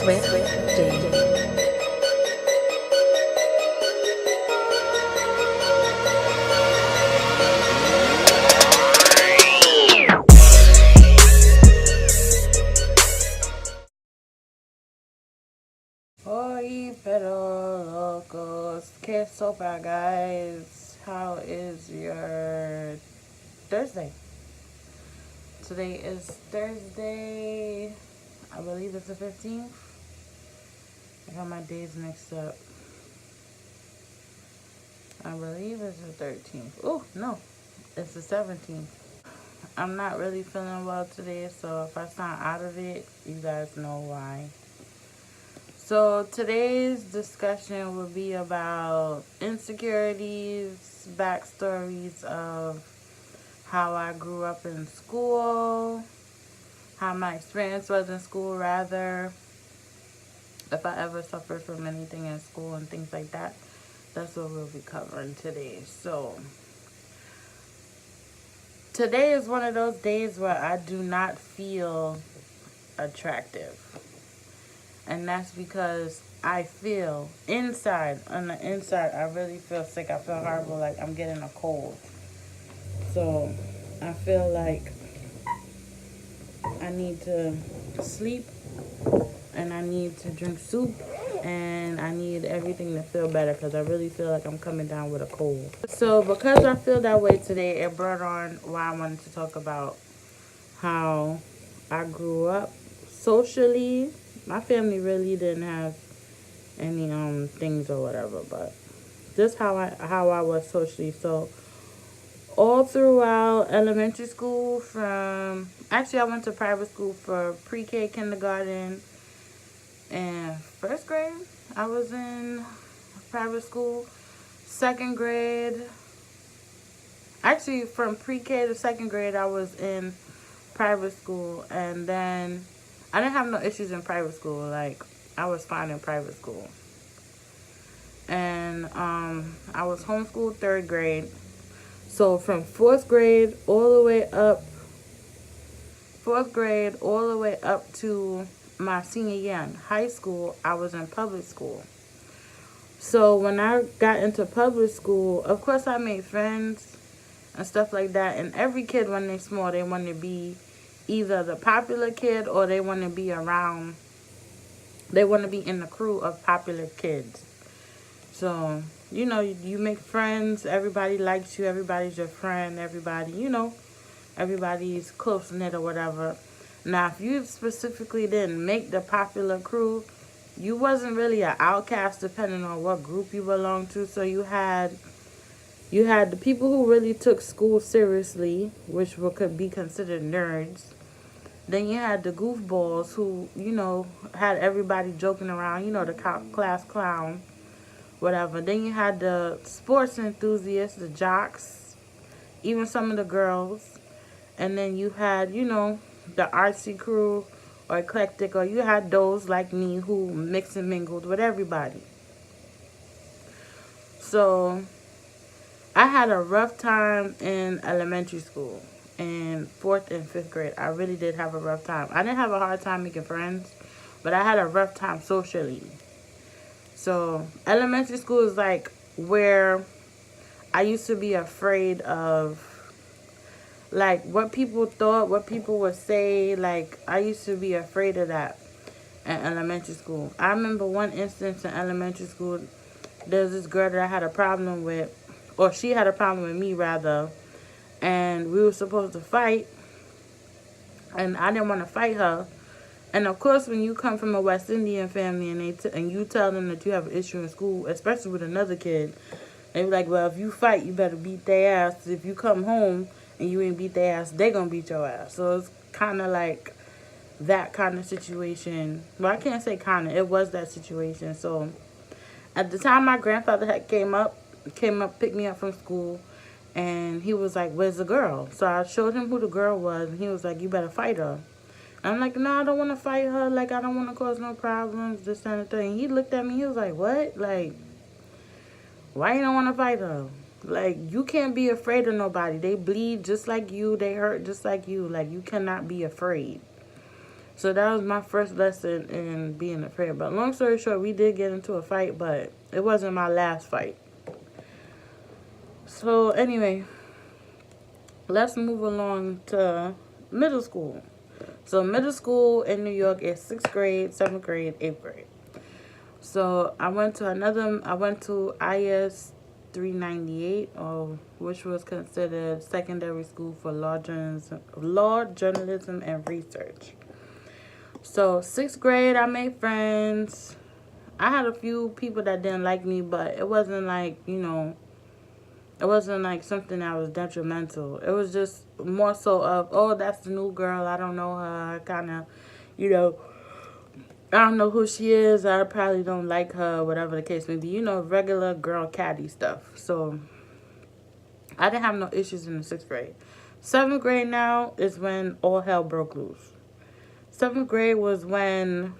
with Jane. Hoy, pero locos. Que Xopa, guys? How is your Thursday? Today is Thursday. I believe it's the 15th. I got my days mixed up. I believe it's the 13th. Oh, no. It's the 17th. I'm not really feeling well today, so if I sound out of it, you guys know why. So today's discussion will be about insecurities, backstories of how I grew up in school, how my experience was in school rather, if I ever suffered from anything in school and things like that. That's what we'll be covering today. So today is one of those days where I do not feel attractive. And that's because I feel on the inside, I really feel sick. I feel horrible, like I'm getting a cold. So I feel like I need to sleep and I need to drink soup and I need everything to feel better because I really feel like I'm coming down with a cold. So because I feel that way today, it brought on why I wanted to talk about how I grew up socially. My family really didn't have any things or whatever, but just how I was socially. So all throughout elementary school, I went to private school for pre-K, kindergarten, and first grade. I was in private school. Second grade, actually from pre-K to second grade, I was in private school, and then I didn't have no issues in private school. Like, I was fine in private school. And I was homeschooled third grade. So from fourth grade all the way up to my senior year in high school, I was in public school. So when I got into public school, of course I made friends and stuff like that. And every kid, when they're small, they want to be either the popular kid or they want to be in the crew of popular kids. So, you make friends, everybody likes you, everybody's your friend, everybody's close-knit or whatever. Now, if you specifically didn't make the popular crew, you wasn't really an outcast depending on what group you belonged to. So you had the people who really took school seriously, which could be considered nerds. Then you had the goofballs who, had everybody joking around, the class clown, whatever. Then you had the sports enthusiasts, the jocks, even some of the girls. And then you had, the artsy crew or eclectic, or you had those like me who mixed and mingled with everybody. So I had a rough time in elementary school. In fourth and fifth grade, I really did have a rough time. I didn't have a hard time making friends, but I had a rough time socially. So elementary school is like where I used to be afraid of, like, what people thought, what people would say. Like, I used to be afraid of that in elementary school. I remember one instance in elementary school, there's this girl that I had a problem with, or she had a problem with me rather, and we were supposed to fight, and I didn't want to fight her. And of course, when you come from a West Indian family and you tell them that you have an issue in school, especially with another kid, they be like, well, if you fight, you better beat their ass. If you come home and you ain't beat their ass, they gonna beat your ass. So it's kind of like that kind of situation. Well, I can't say kind of. It was that situation. So at the time, my grandfather had came up, picked me up from school. And he was like, where's the girl? So I showed him who the girl was. And he was like, you better fight her. And I'm like, no, I don't want to fight her. Like, I don't want to cause no problems, this kind of thing. He looked at me. He was like, what? Like, why you don't want to fight her? Like, you can't be afraid of nobody. They bleed just like you. They hurt just like you. Like, you cannot be afraid. So that was my first lesson in being afraid. But long story short, we did get into a fight, but it wasn't my last fight. So anyway, let's move along to middle school. So middle school in New York is 6th grade, 7th grade, 8th grade. So I went to IS 398, which was considered secondary school for law, journalism, and research. So 6th grade, I made friends. I had a few people that didn't like me, but it wasn't like, it wasn't like something that was detrimental. It was just more so of, oh, that's the new girl. I don't know her. Kind of, I don't know who she is. I probably don't like her, whatever the case may be. Regular girl catty stuff. So I didn't have no issues in the 6th grade. 7th grade now is when all hell broke loose. 7th grade was when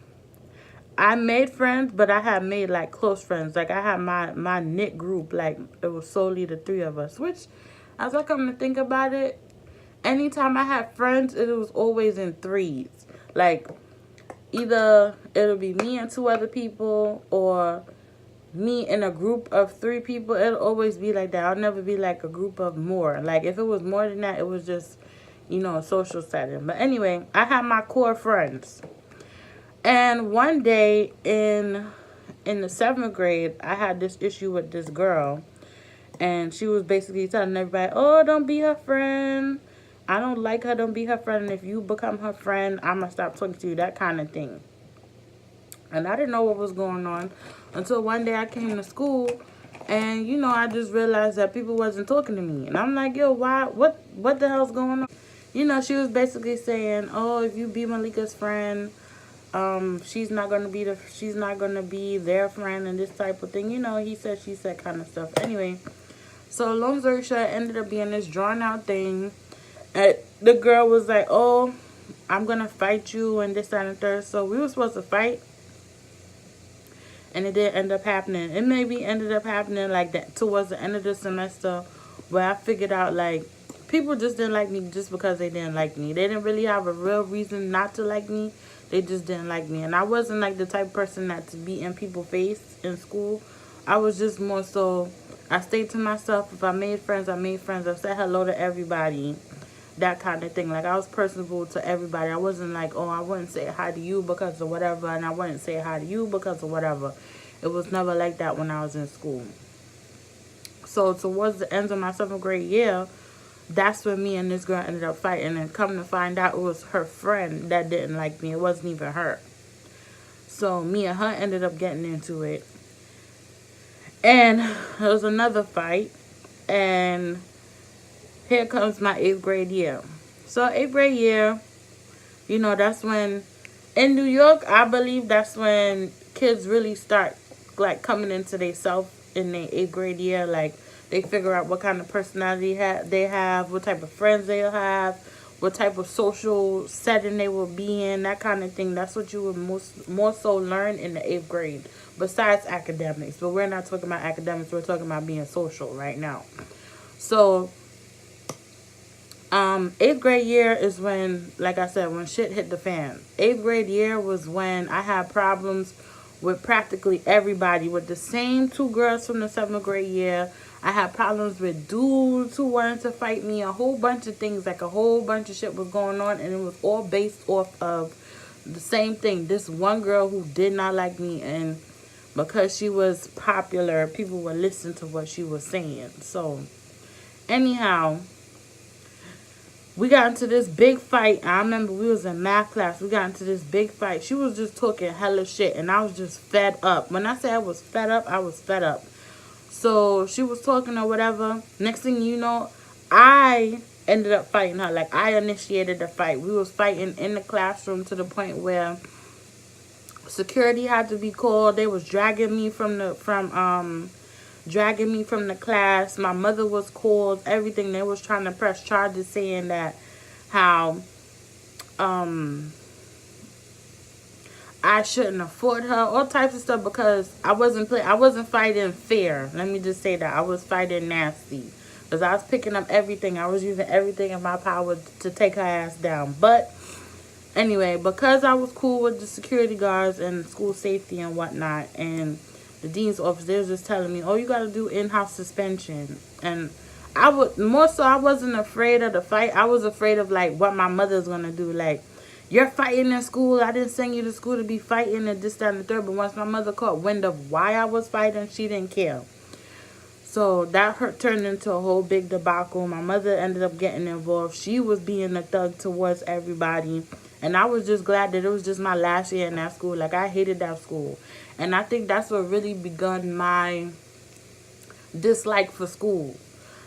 I made friends, but I had made, like, close friends. Like, I had my knit group. Like, it was solely the 3 of us. Which, as I come to think about it, anytime I had friends, it was always in 3s. Like, either it'll be me and 2 other people, or me in a group of 3 people. It'll always be like that. I'll never be, like, a group of more. Like, if it was more than that, it was just, a social setting. But anyway, I had my core friends. And one day in the 7th grade, I had this issue with this girl. And she was basically telling everybody, oh, don't be her friend. I don't like her. Don't be her friend. And if you become her friend, I'm going to stop talking to you. That kind of thing. And I didn't know what was going on until one day I came to school. And, I just realized that people wasn't talking to me. And I'm like, yo, why? What the hell's going on? She was basically saying, oh, if you be Malika's friend, she's not gonna be their friend and this type of thing. He said, she said kind of stuff. Anyway, so long story short, it ended up being this drawn out thing. And the girl was like, oh, I'm gonna fight you and this, that, and the third. So we were supposed to fight. And it didn't end up happening. It maybe ended up happening like that towards the end of the semester, where I figured out, like, people just didn't like me just because they didn't like me. They didn't really have a real reason not to like me. They just didn't like me. And I wasn't like the type of person that to be in people's face in school. I was just more so, I stayed to myself. If I made friends, I made friends. I said hello to everybody. That kind of thing. Like, I was personable to everybody. I wasn't like, oh, I wouldn't say hi to you because of whatever, and I wouldn't say hi to you because of whatever. It was never like that when I was in school. So towards the end of my 7th grade year, that's when me and this girl ended up fighting. And come to find out, it was her friend that didn't like me. It wasn't even her. So me and her ended up getting into it. And there was another fight. And here comes my 8th grade year. So 8th grade year, that's when, in New York, I believe that's when kids really start, like, coming into their self in their 8th grade year. Like, they figure out what kind of personality they have, what type of friends they'll have, what type of social setting they will be in, that kind of thing. That's what you would more so learn in the 8th grade, besides academics. But we're not talking about academics. We're talking about being social right now. So 8th grade year is when, like I said, when shit hit the fan. 8th grade year was when I had problems with practically everybody. With the same 2 girls from the 7th grade year, I had problems with dudes who wanted to fight me. A whole bunch of things, like a whole bunch of shit was going on. And it was all based off of the same thing. This one girl who did not like me. And because she was popular, people would listen to what she was saying. So, anyhow, we got into this big fight. I remember we was in math class. We got into this big fight. She was just talking hella shit. And I was just fed up. When I say I was fed up, I was fed up. So she was talking or whatever. Next thing you know, I ended up fighting her. Like, I initiated the fight. We was fighting in the classroom to the point where security had to be called. They was dragging me from the class. My mother was called. Everything. They was trying to press charges, saying that how I shouldn't afford her, all types of stuff, because I wasn't fighting fair. Let me just say that. I was fighting nasty. Because I was picking up everything. I was using everything in my power to take her ass down. But Anyway, because I was cool with the security guards and school safety and whatnot, and the dean's office, they was just telling me, oh, you got to do in-house suspension. And I would, more so, I wasn't afraid of the fight. I was afraid of, like, what my mother's going to do. Like, you're fighting in school. I didn't send you to school to be fighting and this, that, and the third. But once my mother caught wind of why I was fighting, she didn't care. So that turned into a whole big debacle. My mother ended up getting involved. She was being a thug towards everybody. And I was just glad that it was just my last year in that school. Like, I hated that school. And I think that's what really begun my dislike for school.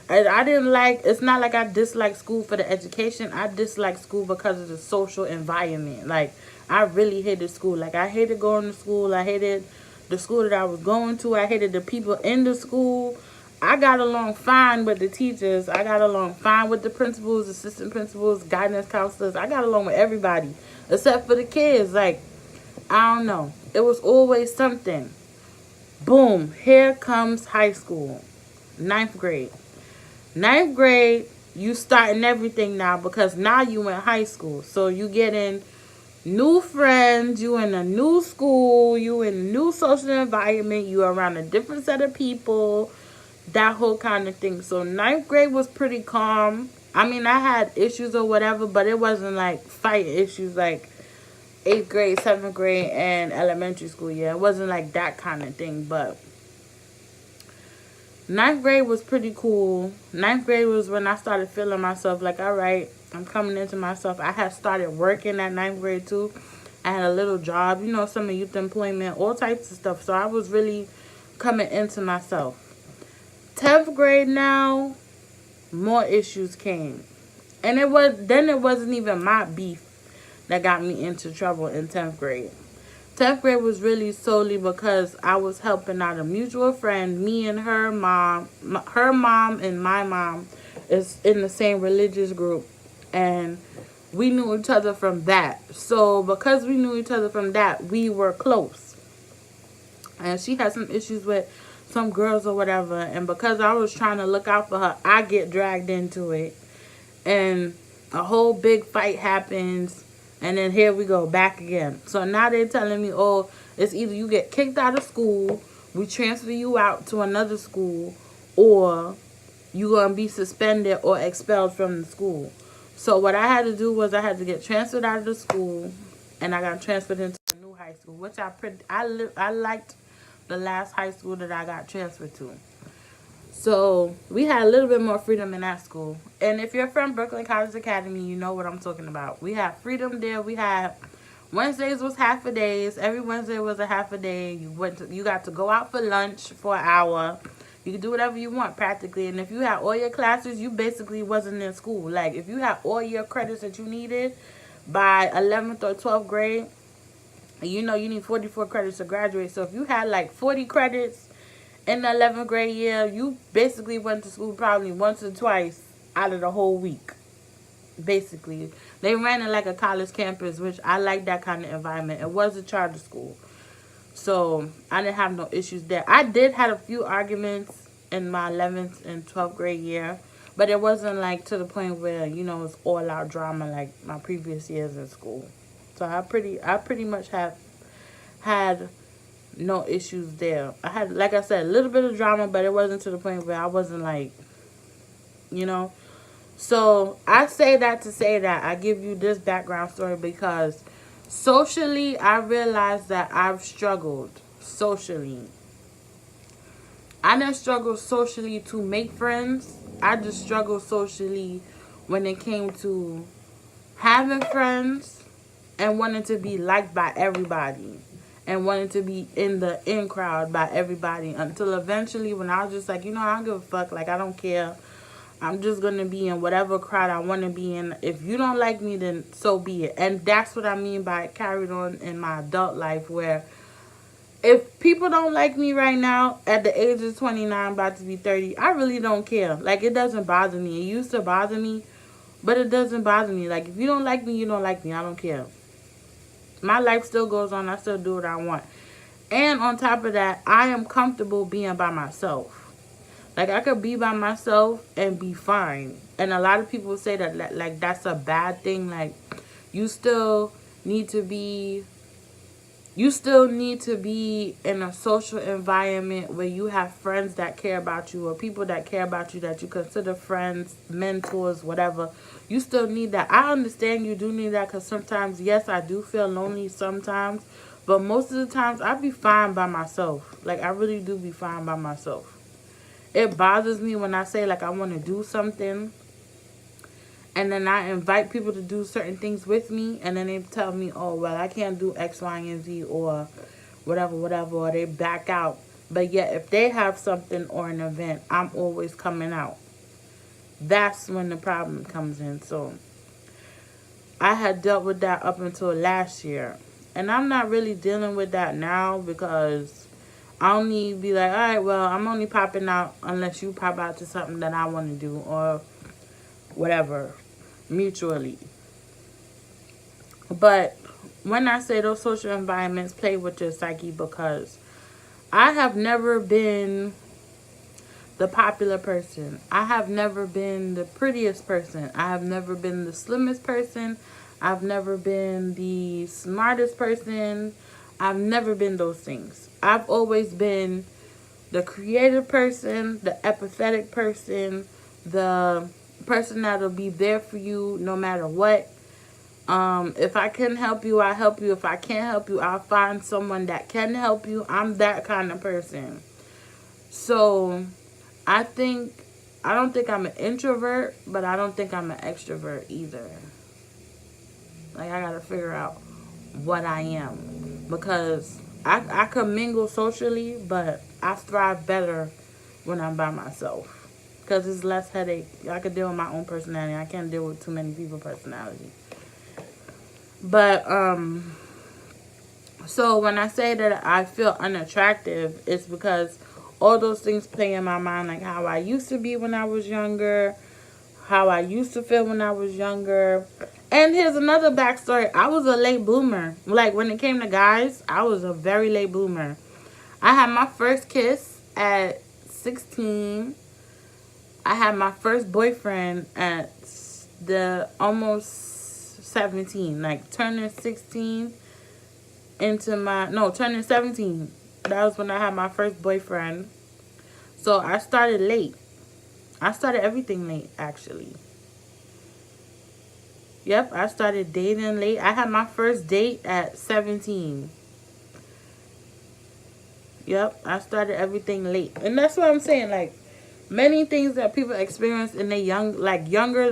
And I didn't like, it's not like I disliked school for the education. I disliked school because of the social environment. Like, I really hated school. Like, I hated going to school. I hated the school that I was going to. I hated the people in the school. I got along fine with the teachers. I got along fine with the principals, assistant principals, guidance counselors. I got along with everybody except for the kids. Like, I don't know. It was always something. Boom. Here comes high school. 9th grade. 9th grade, you starting everything now because now you in high school. So you getting new friends. You in a new school. You in a new social environment. You around a different set of people. That whole kind of thing. So 9th grade was pretty calm. I mean, I had issues or whatever, but it wasn't like fight issues like 8th grade, 7th grade, and elementary school. Yeah, it wasn't like that kind of thing. But 9th grade was pretty cool. 9th grade was when I started feeling myself like, all right, I'm coming into myself. I had started working at 9th grade too. I had a little job, you know, some youth employment, all types of stuff. So I was really coming into myself. 10th grade now, more issues came. And it wasn't even my beef that got me into trouble in 10th grade. 10th grade was really solely because I was helping out a mutual friend. Me and her mom and my mom is in the same religious group. And we knew each other from that. So because we knew each other from that, we were close. And she had some issues with some girls or whatever, and because I was trying to look out for her, I get dragged into it, and a whole big fight happens, and then here we go back again. So now they're telling me, oh, it's either you get kicked out of school, we transfer you out to another school, or you're gonna be suspended or expelled from the school. So what I had to do was I had to get transferred out of the school, and I got transferred into a new high school, which I liked the last high school that I got transferred to. So we had a little bit more freedom in that school. And if you're from Brooklyn College Academy, you know what I'm talking about. We had freedom there. We had Wednesdays was half a days. Every Wednesday was a half a day. You got to go out for lunch for an hour. You could do whatever you want practically. And if you had all your classes, you basically wasn't in school. Like if you had all your credits that you needed by 11th or 12th grade, you know you need 44 credits to graduate. So if you had like 40 credits in the 11th grade year, you basically went to school probably once or twice out of the whole week. Basically, they ran it like a college campus, which I like that kind of environment. It was a charter school, so I didn't have no issues there. I did have a few arguments in my 11th and 12th grade year, but it wasn't like to the point where, you know, it's all out drama like my previous years in school. So I pretty much have had no issues there. I had, like I said, a little bit of drama, but it wasn't to the point where I wasn't like, you know. So I say that to say that I give you this background story because socially I realized that I've struggled socially. I didn't struggle socially to make friends. I just struggled socially when it came to having friends and wanting to be liked by everybody and wanting to be in the in crowd by everybody, until eventually when I was just like, you know, I don't give a fuck, like I don't care, I'm just gonna be in whatever crowd I want to be in. If you don't like me, then so be it. And that's what I mean by it carried on in my adult life, where if people don't like me right now at the age of 29 about to be 30, I really don't care. Like, it doesn't bother me. It used to bother me, but it doesn't bother me. Like, if you don't like me, you don't like me. I don't care. My life still goes on. I still do what I want. And on top of that, I am comfortable being by myself. Like, I could be by myself and be fine. And a lot of people say that, like, that's a bad thing. Like, you still need to be, you still need to be in a social environment where you have friends that care about you, or people that care about you that you consider friends, mentors, whatever. You still need that. I understand you do need that, because sometimes, yes, I do feel lonely sometimes, but most of the times I be fine by myself. Like, I really do be fine by myself. It bothers me when I say, like, I want to do something, and then I invite people to do certain things with me, and then they tell me, oh, well, I can't do X, Y, and Z, or whatever, whatever, or they back out. But yet, if they have something or an event, I'm always coming out. That's when the problem comes in. So, I had dealt with that up until last year. And I'm not really dealing with that now, because I only be like, all right, well, I'm only popping out unless you pop out to something that I want to do, or whatever, mutually. But when I say those social environments play with your psyche, because I have never been the popular person. I have never been the prettiest person. I have never been the slimmest person. I've never been the smartest person. I've never been those things. I've always been the creative person, the empathetic person, the person that'll be there for you no matter what. If I can help you, I'll help you. If I can't help you, I'll find someone that can help you. I'm that kind of person. So, I don't think I'm an introvert, but I don't think I'm an extrovert either. Like, I gotta figure out what I am. Because I can mingle socially, but I thrive better when I'm by myself. Because it's less headache. I can deal with my own personality. I can't deal with too many people's personality. But, so when I say that I feel unattractive, it's because all those things play in my mind, like how I used to be when I was younger, how I used to feel when I was younger. And here's another backstory. I was a late bloomer. Like, when it came to guys, I was a very late bloomer. I had my first kiss at 16. I had my first boyfriend at the almost 17. Like, turning 16 turning 17. That was when I had my first boyfriend. So I started late. I started everything late, actually. Yep, I started dating late. I had my first date at 17. Yep, I started everything late. And that's what I'm saying. Like, many things that people experience in their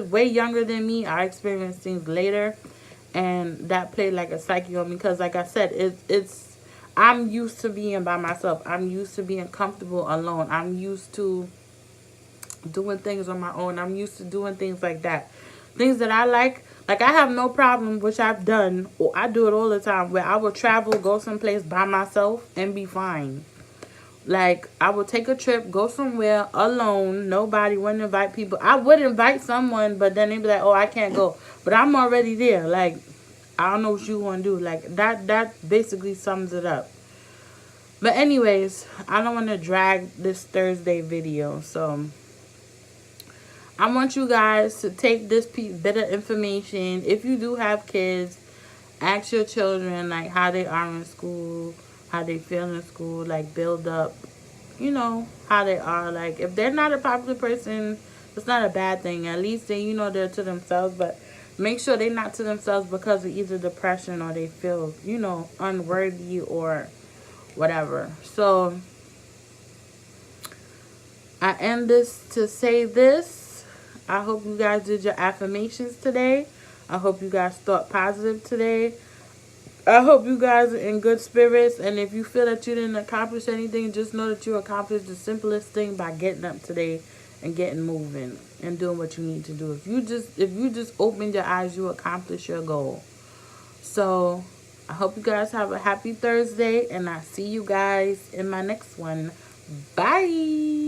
way younger than me, I experienced things later. And that played like a psyche on me. Because, like I said, I'm used to being by myself. I'm used to being comfortable alone. I'm used to doing things on my own. I'm used to doing things like that. Things that I like I have no problem, which I've done, or I do it all the time, where I will travel, go someplace by myself, and be fine. Like, I would take a trip, go somewhere alone, nobody, wouldn't invite people. I would invite someone, but then they'd be like, oh, I can't go. But I'm already there. Like, I don't know what you want to do. Like, that basically sums it up. But anyways, I don't want to drag this Thursday video, so I want you guys to take this bit of information. If you do have kids, ask your children, like, how they are in school, how they feel in school, like, build up, how they are. Like, if they're not a popular person, it's not a bad thing. At least they, they're to themselves, but make sure they're not to themselves because of either depression or they feel, unworthy or whatever. So, I end this to say this. I hope you guys did your affirmations today. I hope you guys thought positive today. I hope you guys are in good spirits. And if you feel that you didn't accomplish anything, just know that you accomplished the simplest thing by getting up today and getting moving and doing what you need to do. If you just opened your eyes, you accomplished your goal. So I hope you guys have a happy Thursday, and I see you guys in my next one. Bye.